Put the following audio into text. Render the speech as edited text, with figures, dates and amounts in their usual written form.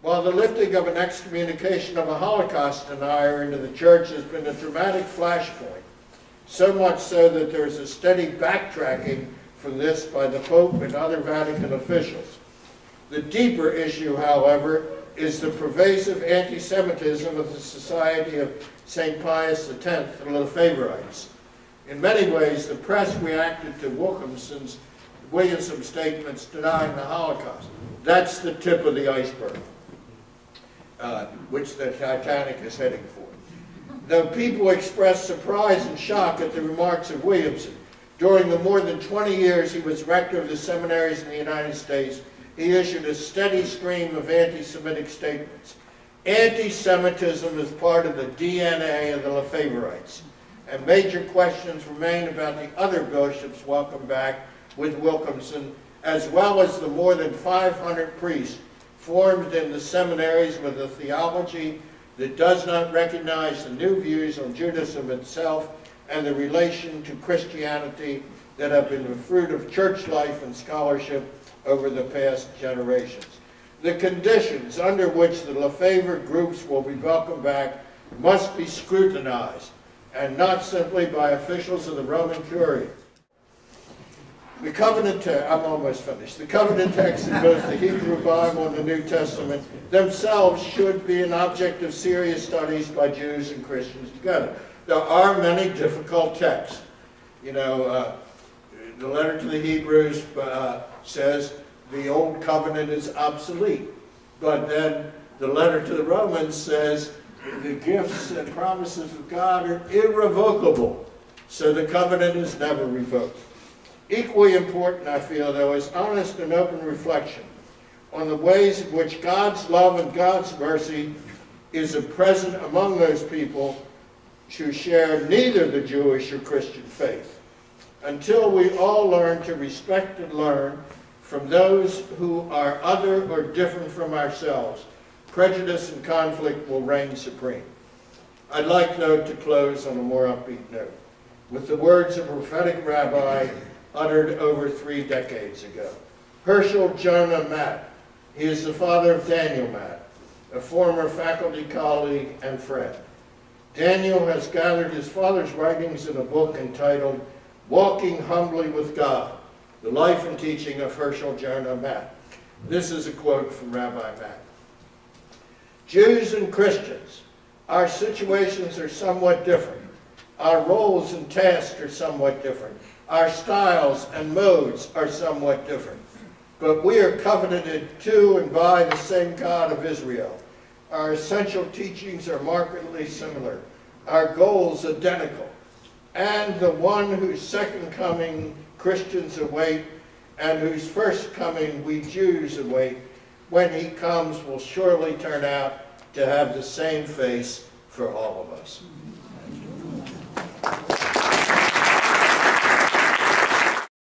While the lifting of an excommunication of a Holocaust denier into the church has been a dramatic flashpoint, so much so that there is a steady backtracking from this by the Pope and other Vatican officials. The deeper issue, however, is the pervasive anti-Semitism of the Society of St. Pius X, the Lefebvreites. In many ways, the press reacted to Williamson's statements denying the Holocaust. That's the tip of the iceberg, which the Titanic is heading for. Though people expressed surprise and shock at the remarks of Williamson, during the more than 20 years he was rector of the seminaries in the United States, he issued a steady stream of anti-Semitic statements. Anti-Semitism is part of the DNA of the Lefebvreites, and major questions remain about the other bishops welcomed back with Williamson, as well as the more than 500 priests formed in the seminaries with a theology that does not recognize the new views on Judaism itself and the relation to Christianity that have been the fruit of church life and scholarship over the past generations. The conditions under which the Lefebvre groups will be welcomed back must be scrutinized, and not simply by officials of the Roman Curia. The covenant text, I'm almost finished. The covenant text in both the Hebrew Bible and the New Testament themselves should be an object of serious studies by Jews and Christians together. There are many difficult texts. You know, the letter to the Hebrews says the old covenant is obsolete. But then the letter to the Romans says the gifts and promises of God are irrevocable. So the covenant is never revoked. Equally important, I feel, though, is honest and open reflection on the ways in which God's love and God's mercy is present among those people who share neither the Jewish or Christian faith. Until we all learn to respect and learn from those who are other or different from ourselves, prejudice and conflict will reign supreme. I'd like, though, to close on a more upbeat note with the words of a prophetic rabbi uttered over 3 decades ago. Herschel Jonah Matt. He is the father of Daniel Matt, a former faculty colleague and friend. Daniel has gathered his father's writings in a book entitled Walking Humbly with God, the life and teaching of Herschel Jonah Matt. This is a quote from Rabbi Matt. Jews and Christians, our situations are somewhat different. Our roles and tasks are somewhat different. Our styles and modes are somewhat different. But we are covenanted to and by the same God of Israel. Our essential teachings are markedly similar. Our goals identical. And the one whose second coming Christians await and whose first coming we Jews await, when he comes will surely turn out to have the same face for all of us.